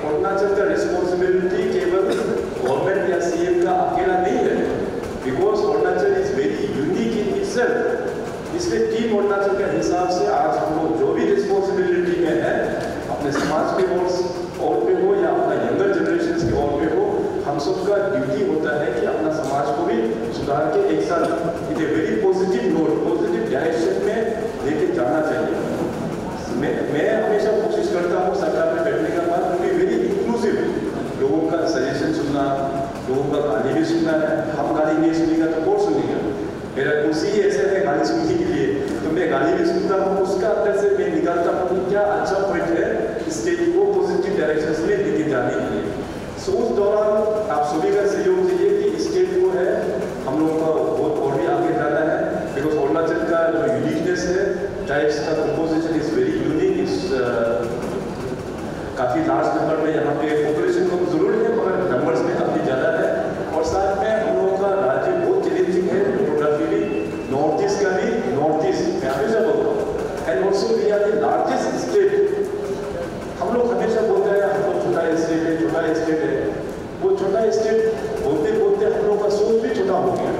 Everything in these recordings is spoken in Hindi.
अरुणाचल का रिस्पॉन्सिबिलिटी केवल गवर्नमेंट या सीएम का अकेला नहीं है, because Arunachal is very unique in itself. इसलिए टीम अरुणाचल के हिसाब से आज हम लोग जो भी रिस्पॉन्सिबिलिटी में है, अपने समाज के ओर पे हो या अपना यंगर जनरेशन के ओर पे हो, हम सबका ड्यूटी होता है कि अपना समाज को भी सुधार के एक साथ in a very positive note, positive direction में लेके जाना चाहिए। मैं हमेशा कोशिश करता हूँ सरकार में बैठने के बाद भी वेरी इंक्लूसिव, लोगों का सजेशन सुनना, लोगों का गाली भी सुनना है। हम गाली नहीं सुनेगा तो कौन सुनेगा? मेरा कुर्सी ऐसे है गाली सुनने के लिए, तो मैं गाली भी सुनता हूँ, उसका अंदर से मैं निकालता हूँ कि क्या अच्छा पॉइंट है स्टेट को पॉजिटिव डायरेक्शन में लेके जाने के लिए। सो उस दौरान आप सभी का सहयोग चाहिए कि स्टेट को है हम लोगों का बहुत और भी आगे जाना है, बिकॉज अरुणाचल का जो यूनिकनेस है, टाइप्स का कंपोजिशन इज वेरी यूनिक, काफ़ी लार्ज नंबर में यहाँ पे पॉपुलेशन कम जरूर है मगर नंबर्स में काफ़ी ज़्यादा है। और साथ में हम लोगों का राज्य बहुत चैलेंजिंग है टोपोग्राफिकली, नॉर्थ ईस्ट का भी, नॉर्थ ईस्ट मैं हमेशा बोलता हूँ, and also we are the largest state. हम लोग हमेशा बोलते हैं हम लोग छोटा स्टेट है, छोटा स्टेट है। वो छोटा स्टेट बोलते बोलते हम लोग का सोच भी छोटा हो गया।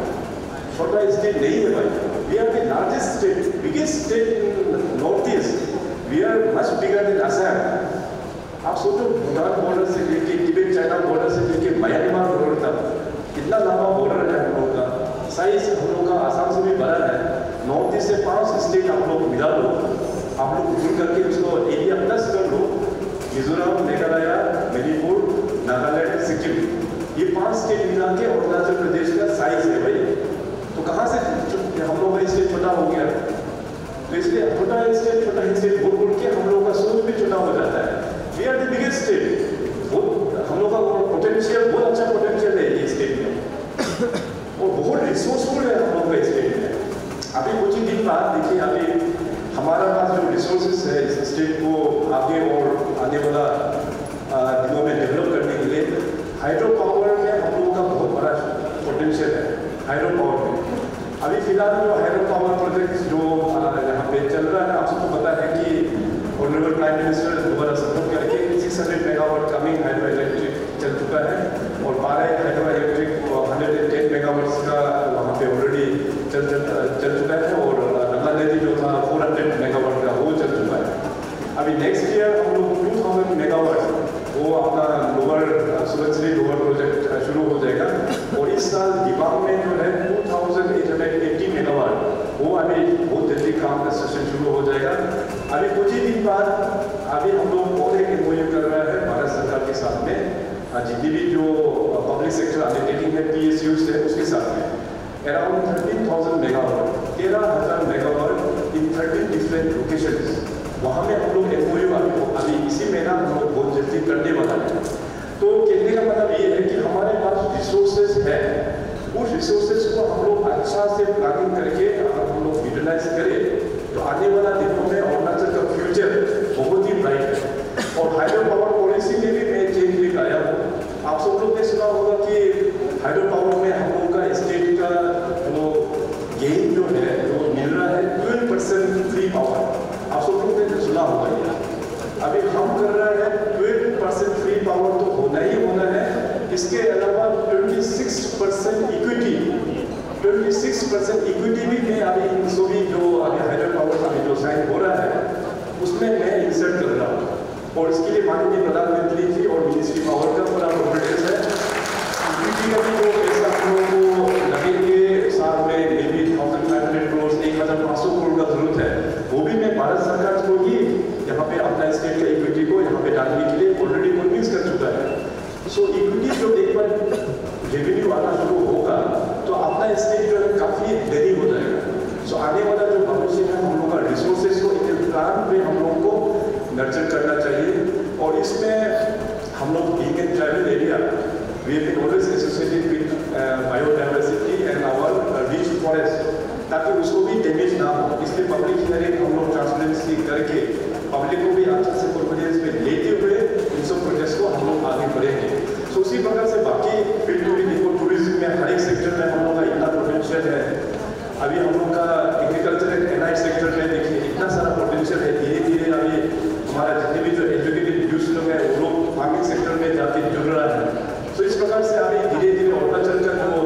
छोटा स्टेट नहीं है भाई, we are the largest state, biggest state in north east, we are much bigger than Assam. आप सोचो भूटान बॉर्डर से लेके तिब्बत चाइना बॉर्डर से लेके म्यांमार बॉर्डर तक कितना लंबा बॉर्डर है हम लोग का। साइज हम लोग का आसाम से भी बड़ा है। नॉर्थ ईस्ट से 5 स्टेट आप लोग मिला लो, आप लोग जुड़ करके उसको एरिया प्लस कर लो, मिजोरम, मेघालय, मणिपुर, नागालैंड, सिक्किम, ये 5 स्टेट मिला के अरुणाचल प्रदेश का साइज है भाई। तो कहाँ से हम लोग का स्टेट छोटा हो गया? तो इसलिए छोटा स्टेट बोल के हम लोग का सोच भी छोटा हो जाता है। We are the biggest state, हम लोग का पोटेंशियल बहुत अच्छा पोटेंशियल है ये स्टेट में, और बहुत रिसोर्सफुल है हम लोग का स्टेट में। अभी कुछ ही दिन बाद देखिए, अभी हमारा पास जो रिसोर्सेज है इस स्टेट को आगे और आने वाला दिनों में डेवलप करने के लिए, हाइड्रो पावर में हम लोगों का बहुत बड़ा पोटेंशियल है। हाइड्रो फिलहाल जो हाइड्रो पावर प्रोजेक्ट जो यहाँ पे चल रहा है, आप सबको पता है कि ऑनरेबल प्राइम मिनिस्टर दोबारा सपोर्ट करके 600 मेगावाट कमिंग हाइड्रो इलेक्ट्रिक चल चुका है और 12 हाइड्रो इलेक्ट्रिक 110 मेगावाट्स का वहाँ पे ऑलरेडी चल चुका है और नर्मदा नदी जो था 400 मेगावाट का वो चल चुका है। अभी नेक्स्ट ईयर हम लोग 2000 मेगावाट वो अपना सुबनसिरी लोअर प्रोजेक्ट शुरू हो जाएगा और इस साल दिबांग में जो है 2880 मेगावाट वो अभी बहुत जल्दी काम का सेशन शुरू हो जाएगा। अभी कुछ ही दिन बाद अभी हम लोग और एक MOU कर रहा है भारत सरकार के साथ में, जितनी भी जो पब्लिक सेक्टर अंडरटेकिंग है PSUs है उसके साथ में अराउंड 13,000 मेगावाट 13,000 मेगावाट इन 13 डिफरेंट लोकेशंस, वहाँ में हम लोग MOU अभी इसी महीना हम लोग बहुत जल्दी करने वाला है। तो कहने का मतलब ये है कि हमारे पास रिसोर्सेज है, उस रिसोर्सेज को हम लोग अच्छा से प्लानिंग करके अगर हम लोग यूटिलाइज करें तो आने वाला दिनों में अरुणाचल का फ्यूचर बहुत ही ब्राइट है। और हाइड्रो पावर पॉलिसी में भी मैं चेंज लेकर आया हूँ। आप सब लोग ने सुना होगा कि हाइड्रो पावर में हम लोग का स्टेट का वो गेन जो है वो मिल रहा है 12% फ्री पावर, आप सब लोग ने सुना होगा ये। अभी हम कर रहे हैं 12% फ्री पावर तो होना ही होना है, इसके अलावा 26% इक्विटी भी मैं अभी सभी जो अभी हाइड्रो पावर का जो साइन हो रहा है उसमें मैं इंसर्ट कर रहा हूँ और इसके लिए माननीय प्रधानमंत्री जी और मिनिस्ट्री पावर का पूरा कॉन्फिडेंस है। इक्विटी का भी जो पैसा हम लोगों को लगेंगे साल में मे बी 1500 करोड़ 1500 करोड़ का जरूरत है, वो भी मैं भारत सरकार को ही यहाँ पे अपना स्टेट का इक्विटी को यहाँ पे डालने के लिए ऑलरेडी कन्विंस कर चुका है। सो इक्विटी जो एक बार रेवेन्यू आना शुरू होगा तो अपना स्टेट जो है काफ़ी देरी हो जाएगा। सो आने वाला जो भविष्य है हम लोग का रिसोर्सेज को एक प्लान में हम लोग को नर्चर करना चाहिए और इसमें हम लोग being in tribal area we have been always associated with biodiversity and our rich forest, ताकि उसको भी डैमेज ना हो, इसलिए पब्लिक हियरिंग हम लोग ट्रांसपेरेंसी करके पब्लिक को भी अच्छे से कॉन्फिडेंस में लेते हुए इन सब प्रोजेक्ट्स को हम लोग आगे बढ़ेंगे। तो उसी प्रकार से बाकी फील्ड में देखो, टूरिज्म में हर एक सेक्टर में हम लोग का इतना पोटेंशियल है। अभी हम लोग का एग्रीकल्चर एंड एनाइट सेक्टर में देखिए इतना सारा पोटेंशियल है। धीरे धीरे अभी हमारा जितने भी जो एजुकेटेड यूथ लोग हैं वो लोग फार्मिंग सेक्टर में जाके जुड़ रहा है। तो इस प्रकार से अभी धीरे धीरे अरुणाचल का जो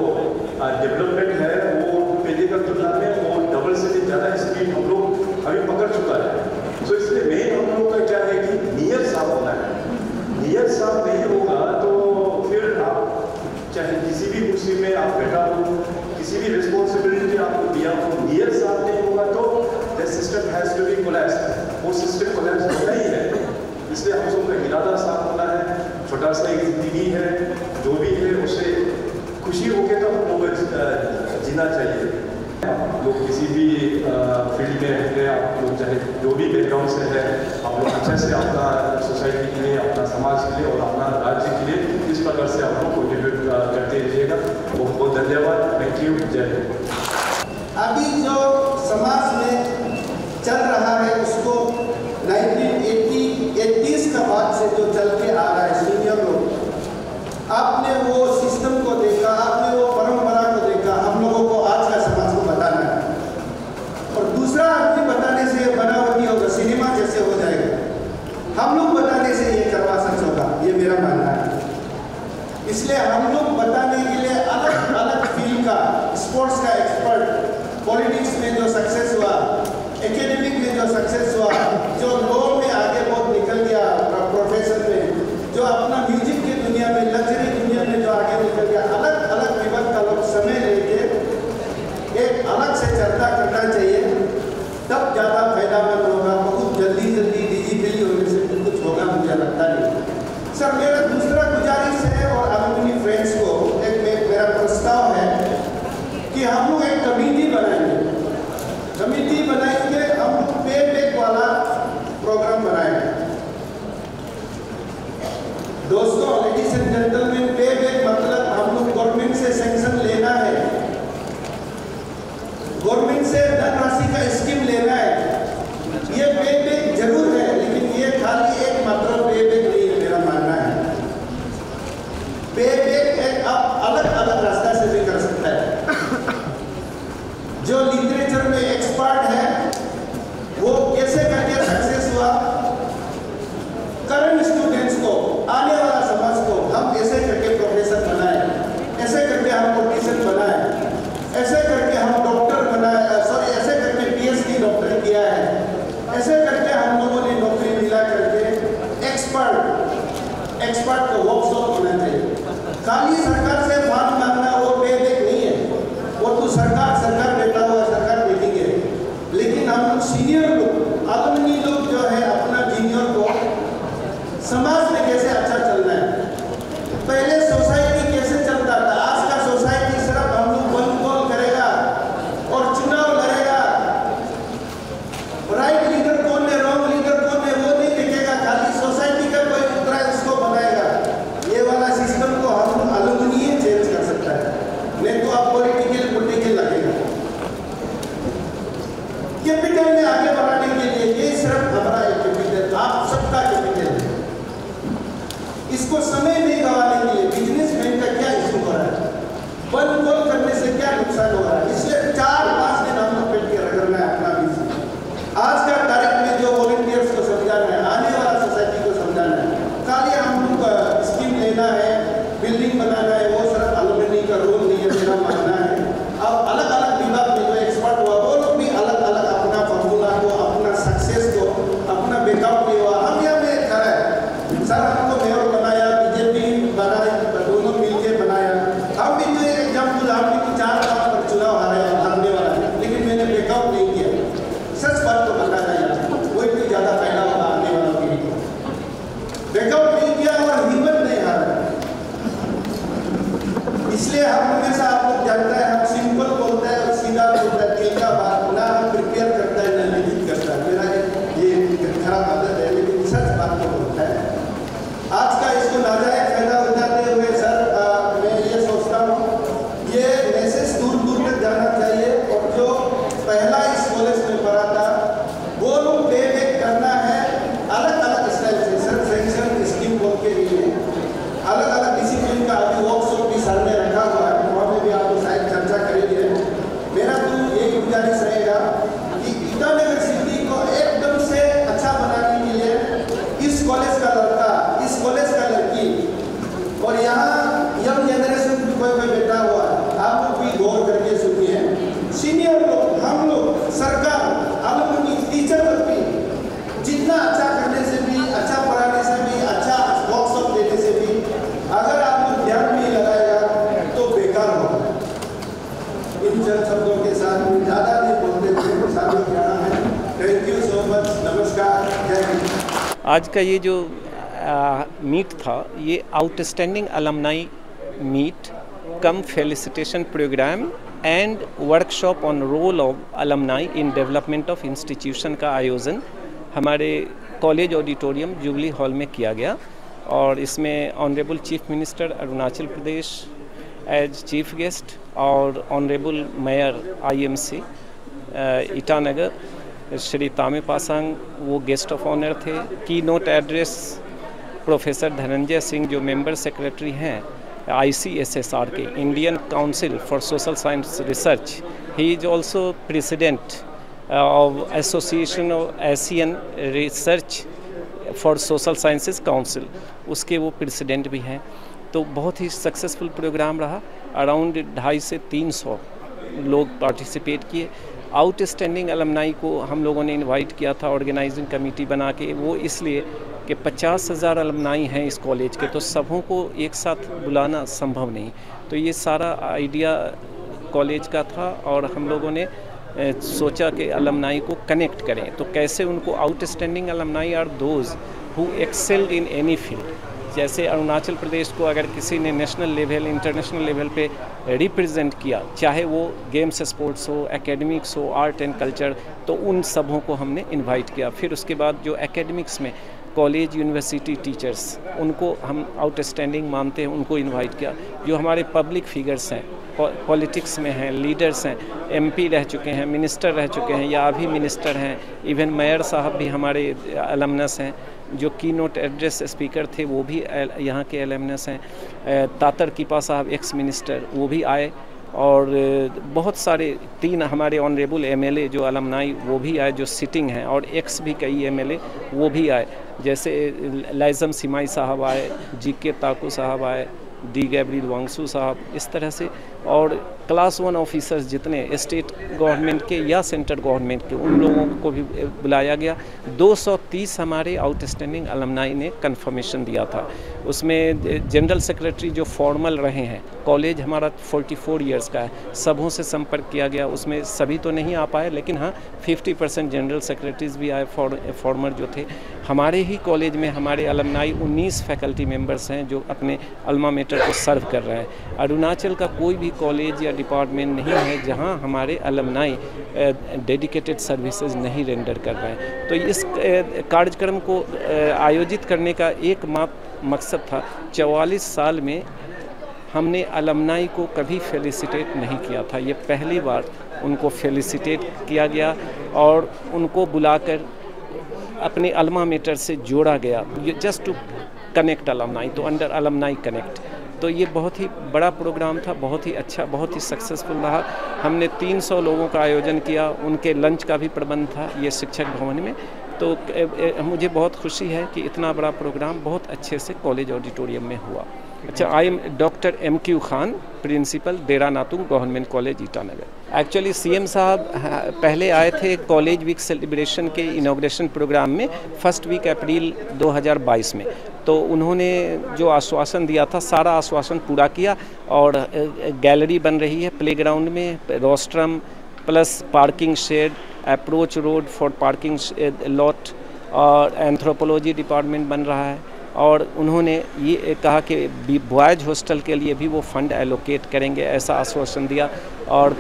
डेवलपमेंट है वो पहले का तुलना में वो डबल से भी ज़्यादा स्पीड हम लोग अभी पकड़ चुका है। तो इसलिए मेन हम लोग का क्या है कि नियत साफ होना है। नियत साफ नहीं होगा तो फिर आप चाहे किसी भी कुर्सी में आप बैठा हो, किसी भी रिस्पॉन्सिबिलिटी आपको दिया हो, नियत साफ नहीं होगा तो the system has to be collapse, वो सिस्टम कोलैप्स होना ही है। इसलिए हम सबका इरादा साफ होना है। छोटा सा एक जिंदगी है, जो भी है उसे खुशी होके तो हम लोग जीना चाहिए। लोग किसी भी फील्ड में है, आप लोग चाहे जो भी बैकग्राउंड से है, आप लोग अच्छे से अपना सोसाइटी के लिए, अपना समाज के लिए और अपना राज्य के लिए इस प्रकार से आप लोग कॉन्ट्रीब्यूट करते रहिएगा। बहुत बहुत धन्यवाद। Thank you. जय हिंद। अभी जो समाज में चल रहा है उसको 1980s का बाद से जो चल के आ रहा है, सीनियर लोग आपने वो सिस्टम को देखा, आपने वो परंपरा को देखा, हम लोगों को आज का समाज को बताना है। और दूसरा आदमी बताने से ये बनावटी होगा, सिनेमा जैसे हो जाएगा। हम लोग बताने से ये करवा सच होगा, ये मेरा मानना है। इसलिए हम लोग बताने के लिए अलग अलग फील्ड का, स्पोर्ट्स का एक्सपर्ट, पॉलिटिक्स में जो सक्सेस हुआ, एकेडमिक में जो सक्सेस हुआ, जो लॉ में आगे बहुत निकल गया प्रोफेशन में, जो अपना म्यूजिक की दुनिया में, लग्जरी दुनिया में जो आगे निकल गया, अलग अलग विभाग का लोग समय लेके एक अलग से चर्चा करना चाहिए, तब ज़्यादा फायदामंद होगा। बहुत जल्दी जल्दी डिजिटली होने से कुछ होगा मुझे लगता नहीं। सर मेरा दूसरा गुजारिश है और अपनी फ्रेंड्स को एक मेरा प्रस्ताव है कि हम लोग एक कमेटी बनाएंगे, हम लोग पे बैक वाला प्रोग्राम बनाएंगे। दोस्तों, लेडीज एंड जेंटलमैन, पे बैक मतलब हम लोग गवर्नमेंट से सैंक्शन लेना है, गवर्नमेंट से धनराशि का स्कीम लेना है। ये पे बैक जरूर है, लेकिन ये खाली एक मात्र पे बैक नहीं है, मेरा मानना है। पे बैक एक आप अलग अलग रास्ता से भी कर सकता है। जो आगे बढ़ाने के लिए ये सिर्फ हमारा एक कैपिटल, आप सबका कैपिटल है। इसको समय नहीं गंवाने के लिए बिजनेसमैन का क्या इशू हो रहा है, वन कॉल करने से क्या नुकसान हो रहा है, इसलिए 4-5 दिन हम लोग बैठ के रगड़ना है अपना बिजनेस। आज का तारीख में जो वॉलंटियर्स को समझाना है, आने वाला सोसाइटी को समझाना है, खाली हम लोग स्कीम लेना है, बिल्डिंग बनाना है, वो सिर्फ अलुमिनी का रोल नहीं है मेरा मानना है। अब अलग अलग विभाग में जो एक्सपर्ट हुआ वो लोग भी अलग अलग अपना फॉर्मूला को, अपना सक्सेस को, अपना बैकआउट किया हुआ। हम यहाँ में खड़ा है सर, हमको मेयर बनाया, बीजेपी बनाया, दोनों मिलके बनाया। हम भी तो एक एग्जाम्पल, हम भी तो 4 बार पर चुनाव हारने वाला है, लेकिन मैंने बैकआउट नहीं किया। सच बात तो बताना है, कोई भी ज़्यादा फायदा होगा आने वालों के लिए। बैकआउट नहीं किया और हिम्मत नहीं हारा, इसलिए हम हमेशा आप लोग जानते हैं हम सिंपल बोलते हैं और सीधा बोलते हैं, दिल का बात ना हम प्रिपेयर करता है ना लिखित करता है। मेरा ये खराब आदत है, लेकिन सच बात को बोलता है। आज का इसको नाजायज फायदा उठाते हुए सर मैं ये सोचता हूँ ये मैसेज दूर दूर तक जाना चाहिए, और जो पहला इस कॉलेज में पढ़ा था वो लोग पे बैक करना है अलग अलग स्टाइल से, सर सेंक्शन स्कीम बोल के लिए अलग अलग डिसिप्लिन का अभी वर्कशॉप भी सर ने रखा हुआ है, वहाँ में भी आपको शायद चर्चा करेंगे। मेरा तो यही गुजारिश रहेगा कि ईटानगर सिटी को एकदम से अच्छा बनाने के लिए इस कॉलेज का लड़का, इस कॉलेज का लड़की और यहाँ यंग जनरेशन भी कोई बैठा हुआ है, आप लोग भी गौर करके सुनिए। सीनियर लोग, हम लोग, सरकार, अलुमनी, टीचर लोग भी जितना अच्छा करने से भी, अच्छा पढ़ाने से भी, अच्छा वर्कशॉप देने से भी अगर आप लोग ध्यान नहीं लगाएगा तो बेकार होगा। इन चंद शब्दों के साथ में ज़्यादा नहीं बोलते थे, शामिल करना है। थैंक यू सो मच, नमस्कार, जय हिंद। आज का ये जो मीट था, ये outstanding alumni meet cum felicitation programme and workshop on role of alumni in development of institution का आयोजन हमारे कॉलेज ऑडिटोरियम जुबली हॉल में किया गया। और इसमें honourable chief minister Arunachal Pradesh as chief guest और honourable mayor IMC Itanagar Shri Tame Pasang वो गेस्ट ऑफ ऑनर थे। की note address professor Dhananjay Singh जो मेंबर सेक्रेटरी हैं ICSSR के, Indian council for social science research, he is also president of association of Asian research for social sciences council, उसके वो प्रेसिडेंट भी हैं। तो बहुत ही सक्सेसफुल प्रोग्राम रहा, अराउंड 250 से 300 लोग पार्टिसिपेट किए। आउटस्टैंडिंग अलमनाई को हम लोगों ने इनवाइट किया था ऑर्गेनाइजिंग कमेटी बना के, वो इसलिए कि 50,000 अलमनाई हैं इस कॉलेज के, तो सबों को एक साथ बुलाना संभव नहीं। तो ये सारा आइडिया कॉलेज का था और हम लोगों ने सोचा कि अलमनाई को कनेक्ट करें। तो कैसे उनको, outstanding alumni are those who excelled in any field. जैसे अरुणाचल प्रदेश को अगर किसी ने नेशनल लेवल, इंटरनेशनल लेवल पे रिप्रेजेंट किया, चाहे वो गेम्स स्पोर्ट्स हो, एकेडमिक्स हो, आर्ट एंड कल्चर, तो उन सबों को हमने इनवाइट किया। फिर उसके बाद जो एकेडमिक्स में कॉलेज यूनिवर्सिटी टीचर्स, उनको हम आउटस्टैंडिंग मानते हैं, उनको इनवाइट किया। जो हमारे पब्लिक फिगर्स हैं, पॉलिटिक्स में हैं, लीडर्स हैं, MP रह चुके हैं, मिनिस्टर रह चुके हैं या अभी मिनिस्टर हैं, इवन मेयर साहब भी हमारे अलमनस हैं। जो की नोट एड्रेस स्पीकर थे वो भी यहाँ के अलमनस हैं। तातर कीपा साहब एक्स मिनिस्टर, वो भी आए। और बहुत सारे 3 हमारे ऑनरेबल MLA जो अलमनाई वो भी आए, जो सिटिंग हैं, और एक्स भी कई MLA वो भी आए। जैसे लाइजम सिमाई साहब आए, GK ताकू साहब आए, D गैब्रियल वांगसू साहब, इस तरह से। और क्लास 1 ऑफिसर्स जितने स्टेट गवर्नमेंट के या सेंट्रल गवर्नमेंट के, उन लोगों को भी बुलाया गया। 230 हमारे आउटस्टैंडिंग अलमनाई ने कंफर्मेशन दिया था। उसमें जनरल सेक्रेटरी जो फॉर्मल रहे हैं, कॉलेज हमारा 44 इयर्स का है, सबों से संपर्क किया गया। उसमें सभी तो नहीं आ पाए, लेकिन हाँ 50% जनरल सेक्रेटरीज भी आए, फॉर्मर जो थे। हमारे ही कॉलेज में हमारे अलमनाई 19 फैकल्टी मेंबर्स हैं जो अपने अल्मा मेटर को सर्व कर रहे हैं। अरुणाचल का कोई भी कॉलेज या डिपार्टमेंट नहीं है जहां हमारे अलमनाई डेडिकेटेड सर्विसेज नहीं रेंडर कर रहे हैं। तो इस कार्यक्रम को आयोजित करने का एकमात्र मकसद था 44 साल में हमने अलमनाई को कभी फेलिसिटेट नहीं किया था। ये पहली बार उनको फेलिसिटेट किया गया और उनको बुलाकर अपने अल्मा मेटर से जोड़ा गया, जस्ट टू कनेक्ट अलमनाई, तो अंडर अलमनाई कनेक्ट। तो ये बहुत ही बड़ा प्रोग्राम था, बहुत ही अच्छा, बहुत ही सक्सेसफुल रहा। हमने 300 लोगों का आयोजन किया, उनके लंच का भी प्रबंध था ये शिक्षक भवन में। तो मुझे बहुत खुशी है कि इतना बड़ा प्रोग्राम बहुत अच्छे से कॉलेज ऑडिटोरियम में हुआ। अच्छा, I am doctor MQ Khan, principal Dera Natung government college Itanagar. Actually CM साहब पहले आए थे कॉलेज वीक सेलिब्रेशन के इनॉग्रेशन प्रोग्राम में फर्स्ट वीक अप्रैल 2022 में। तो उन्होंने जो आश्वासन दिया था सारा आश्वासन पूरा किया और गैलरी बन रही है प्लेग्राउंड में, rostrum plus parking shed, approach road for parking lot और एंथ्रोपोलॉजी डिपार्टमेंट बन रहा है। और उन्होंने ये कहा कि बॉयज़ हॉस्टल के लिए भी वो फंड एलोकेट करेंगे, ऐसा आश्वासन दिया। और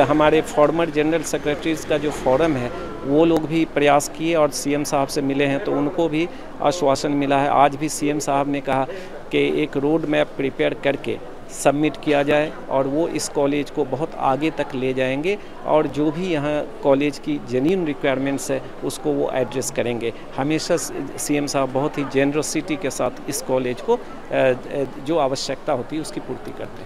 हमारे फॉर्मर जनरल सेक्रेटरीज़ का जो फोरम है वो लोग भी प्रयास किए और CM साहब से मिले हैं, तो उनको भी आश्वासन मिला है। आज भी CM साहब ने कहा कि एक रोड मैप प्रिपेयर करके सबमिट किया जाए और वो इस कॉलेज को बहुत आगे तक ले जाएंगे और जो भी यहाँ कॉलेज की जेन्युइन रिक्वायरमेंट्स है उसको वो एड्रेस करेंगे। हमेशा CM साहब बहुत ही जेनरसिटी के साथ इस कॉलेज को जो आवश्यकता होती है उसकी पूर्ति करते हैं।